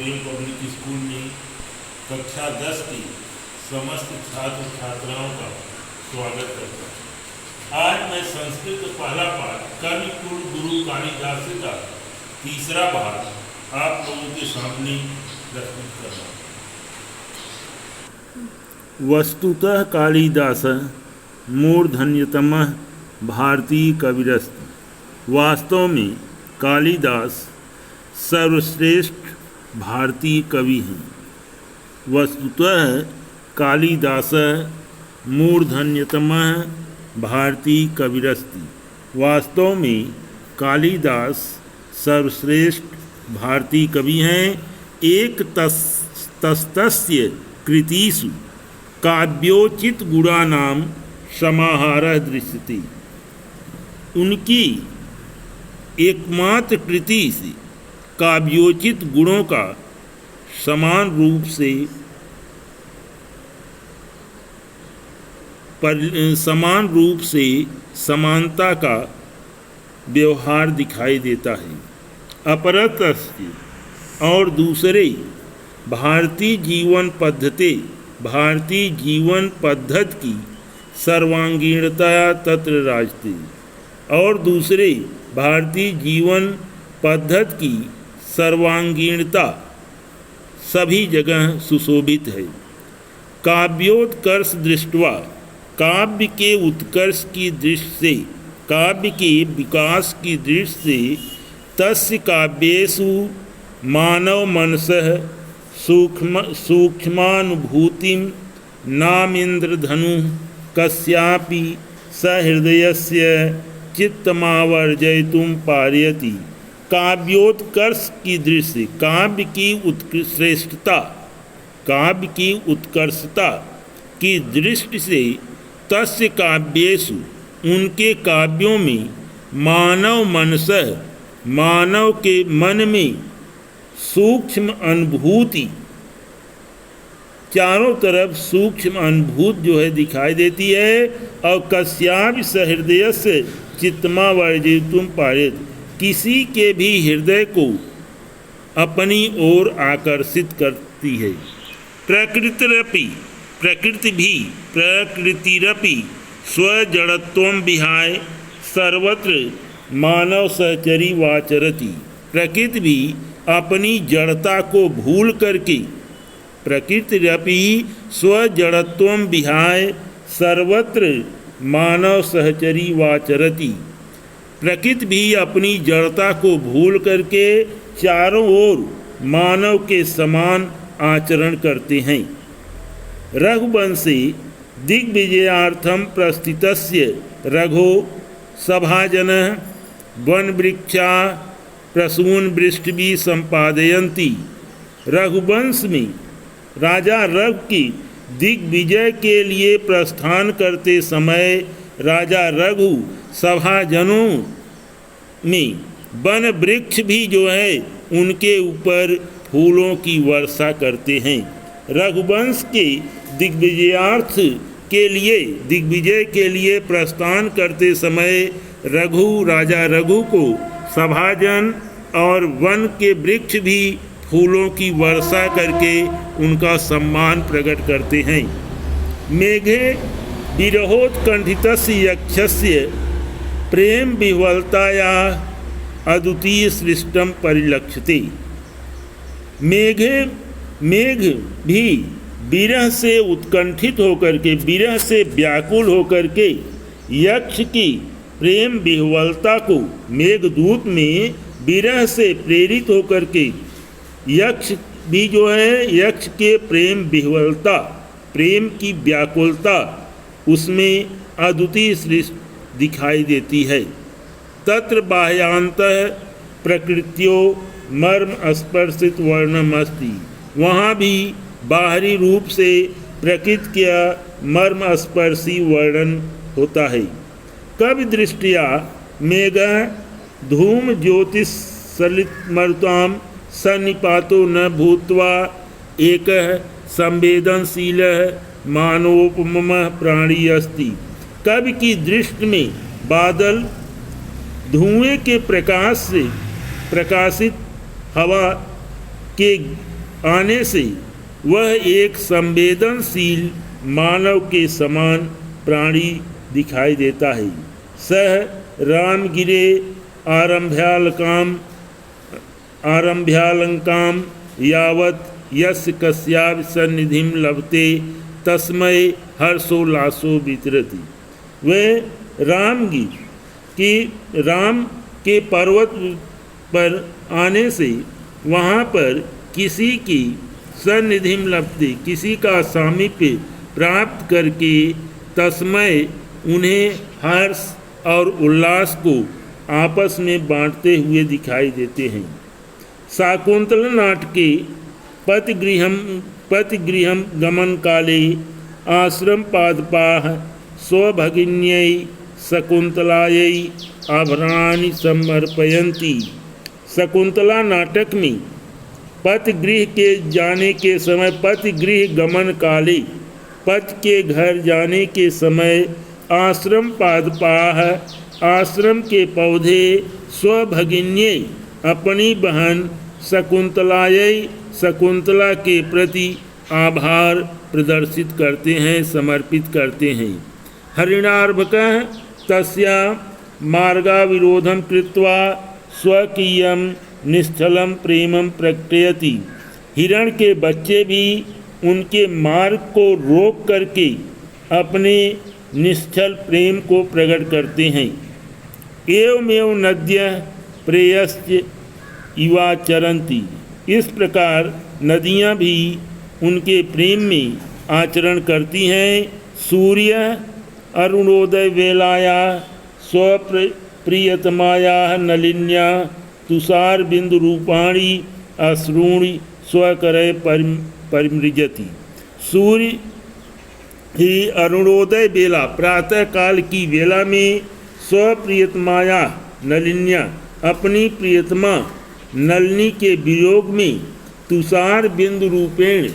Auditorium public school में कक्षा 10 की समस्त छात्र छात्राओं का स्वागत करता हूँ। आज मैं संस्कृत पहला पाठ कवि कुल गुरु कालिदास का तीसरा भाग आप लोगों के सामने प्रस्तुत कर रहा हूँ। वस्तुतः कालिदास मूर्धन्यतमः भारतीय कविरस्त। वास्तव में कालिदास सर्वश्रेष्ठ भारतीय कवि हैं। वस्तुतः कालिदास मूर्धन्यतमः भारतीय कविरस्ति। वास्तव में कालिदास सर्वश्रेष्ठ भारतीय कवि हैं। एक तस्तस्य कृतिषु काव्योचित गुणानां समाहारः दृश्यते। उनकी एकमात्र कृति से काव्योचित गुणों का समान रूप से समानता का व्यवहार दिखाई देता है। अपरतस्य और दूसरे भारतीय जीवन पद्धति की सर्वांगीणता तत्र राजते। और दूसरे भारतीय जीवन पद्धति की सर्वांगीणता सभी जगह सुशोभित है। काव्योत्कर्ष दृष्ट्वा, काव्य के उत्कर्ष की दृष्टि से, काव्य के विकास की दृष्टि से तस्य काव्येषु मानव मनसः सूक्ष्मानुभूतिं नामीन्द्रधनु कस्यापि सहृदयस्य चित्तमावर्जयितुं पारयति। काव्योत्कर्ष की दृष्टि, काव्य की उत्कर्षता की दृष्टि से तस्य काव्येषु, उनके काव्यों में मानव मनसः, मानव के मन में सूक्ष्म अनुभूति, चारों तरफ सूक्ष्म अनुभूति जो है दिखाई देती है। और कस्यापि सहृदयस्य चित्तमावर्जयितुं पारयति, किसी के भी हृदय को अपनी ओर आकर्षित करती है। प्रकृतिरपि स्वजड़त्वं विहाय सर्वत्र मानव सहचरी वाचरति। प्रकृति भी अपनी जड़ता को भूल करके, प्रकृतिरपि स्वजड़त्वं विहाय सर्वत्र मानव सहचरी वाचरति। प्रकृति भी अपनी जड़ता को भूल करके चारों ओर मानव के समान आचरण करते हैं। रघुवंशे दिग्विजयार्थं प्रस्थितस्य रघो सभाजनः वनवृक्षा प्रसून वृष्टिभिः संपादयन्ति। रघुवंश में राजा रघु की दिग्विजय के लिए प्रस्थान करते समय राजा रघु सभाजनों में वन वृक्ष भी जो है उनके ऊपर फूलों की वर्षा करते हैं। रघुवंश के दिग्विजय के लिए प्रस्थान करते समय राजा रघु को सभाजन और वन के वृक्ष भी फूलों की वर्षा करके उनका सम्मान प्रकट करते हैं। मेघे विरहोत्कंठितस्य यक्षस्य प्रेम विह्वलताया अद्वितीय सृष्टम परिलक्ष्यते। मेघ भी विरह से उत्कंठित होकर के, विरह से व्याकुल होकर के यक्ष की प्रेम विह्वलता को, मेघदूत में विरह से प्रेरित होकर के यक्ष भी जो है, यक्ष के प्रेम विह्वलता, प्रेम की व्याकुलता उसमें अद्वितीय सृष्टि दिखाई देती है। तत्र बाह्यांतः प्रकृत्यो मर्म स्पर्शित वर्णमस्ति। वहाँ भी बाहरी रूप से प्रकृति का मर्म स्पर्शी वर्णन होता है। कवि दृष्टिया मेघ धूम ज्योतिष सलित मरुताम सन्निपातो न भूत्वा एकः संवेदनशीलः मानवोपमः प्राणी अस्ति। कवि की दृष्टि में बादल धुएं के प्रकाश से प्रकाशित हवा के आने से वह एक संवेदनशील मानव के समान प्राणी दिखाई देता है। सह रामगिरे आरंभ्यालंकाम यावत यस्य कस्यापि सन्निधिं लभते तस्मै हर्षोल्लासो वितरति। वह राम के पर्वत पर आने से वहाँ पर किसी की सन्निधिं लभते, किसी का सामीप्य प्राप्त करके तस्मै उन्हें हर्ष और उल्लास को आपस में बांटते हुए दिखाई देते हैं। शाकुंतल नाटके पतिगृहं गमन काले आश्रम पादपाः स्वभगिन्यै शकुंतलायै आभरणानि समर्पयन्ति। शकुंतला नाटक में पतिगृह के जाने के समय, पतिगृह गमन काले, पति के घर जाने के समय, आश्रम पादपाः, आश्रम के पौधे, स्वभगिन्यै, अपनी बहन, शकुंतलायै, शकुंतला के प्रति आभार प्रदर्शित करते हैं, समर्पित करते हैं। हरिणार्भकः तस्या मार्गाविरोधं कृत्वा स्वकीयं निश्चलं प्रेमं प्रकटयति। हिरण के बच्चे भी उनके मार्ग को रोक करके अपने निश्चल प्रेम को प्रकट करते हैं। एवमेव नद्यः प्रेयश्च इवाचरन्ति। इस प्रकार नदियाँ भी उनके प्रेम में आचरण करती हैं। सूर्य अरुणोदय वेलायाः स्वप्रियतमायाः नलिन्याः तुषार बिंदु रूपाणी अश्रूणि स्वकरय परिमृजति। सूर्य ही अरुणोदय बेला, प्रातः काल की वेला में स्वप्रियतमाया नलिन्या, अपनी प्रियतमा नलिनी के वियोग में तुषार बिंदु रूपेण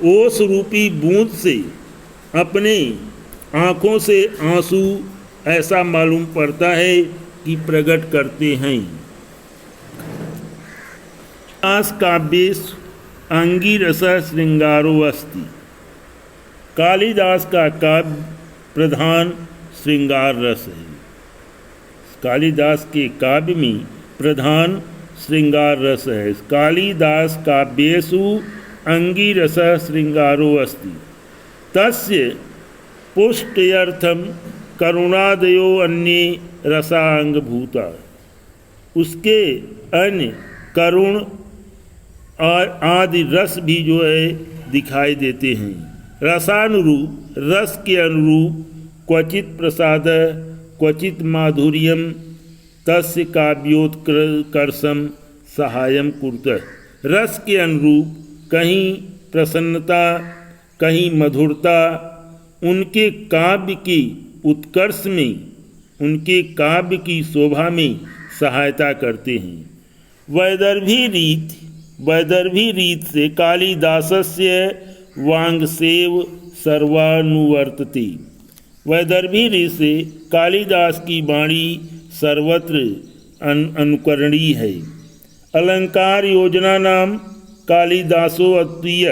ओस रूपी बूंद से अपने आँखों से आंसू ऐसा मालूम पड़ता है कि प्रकट करते हैं। कालिदास काव्येषु अंगिरस श्रृंगारो अस्ति। कालिदास का काव्य प्रधान श्रृंगार रस है। कालिदास के काव्य में प्रधान श्रृंगार रस है। कालिदास काव्येषु अंगिरस श्रृंगारो अस्ति तस्य पुष्टयर्थम करुणादयो अन्ये रसांगभूता। उसके अन्य करुण और आदि रस भी जो है दिखाई देते हैं। रसानुरूप, रस के अनुरूप, क्वचित प्रसाद क्वचित माधुर्यम तस्य काव्योत्कर्षम सहायम कुरुतः। रस के अनुरूप कहीं प्रसन्नता, कहीं मधुरता उनके काव्य की उत्कर्ष में, उनके काव्य की शोभा में सहायता करते हैं। वैदर्भी रीत से कालिदासस्य वांगसेव सर्वानुवर्तते। वैदर्भी रीत से कालिदास की वाणी सर्वत्र अनुकरणीय है। अलंकार योजना नाम कालिदासो अद्वितीय।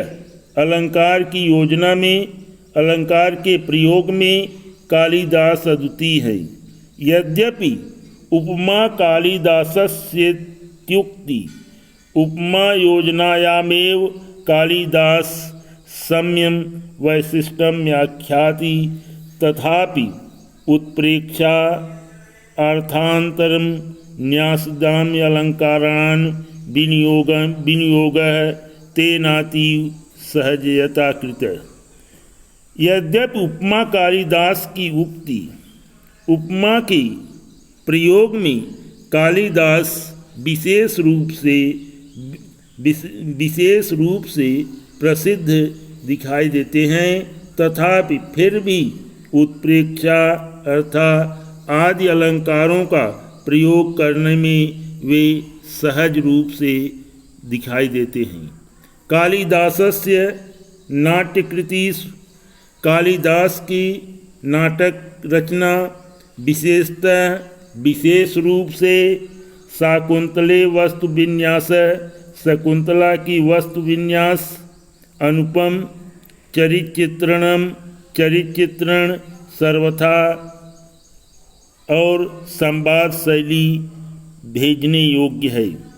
अलंकार की योजना में, अलंकार के प्रयोग में कालिदास अद्वितीय है। यद्यपि उपमा कालिदासस्येत्युक्ति, उपमा योजनायामेव कालिदास सम्यम वैशिष्ट्यम व्याख्याति, तथापि उत्प्रेक्षा अर्थांतरम न्यासदाम्य अलंकारान् विनियोगः तेनातीव सहजयता कृतः। यद्यपि उपमा कालिदास की उक्ति, उपमा के प्रयोग में कालिदास विशेष रूप से प्रसिद्ध दिखाई देते हैं, तथापि फिर भी उत्प्रेक्षा अर्थात आदि अलंकारों का प्रयोग करने में वे सहज रूप से दिखाई देते हैं। कालिदासस्य नाट्यकृतिषु, कालिदास की नाटक रचना विशेषतः विशेष रूप से शाकुंतले वस्तु विन्यास शकुंतला की वस्तु विन्यास, अनुपम चरित्रण सर्वथा और संवाद शैली भेजने योग्य है।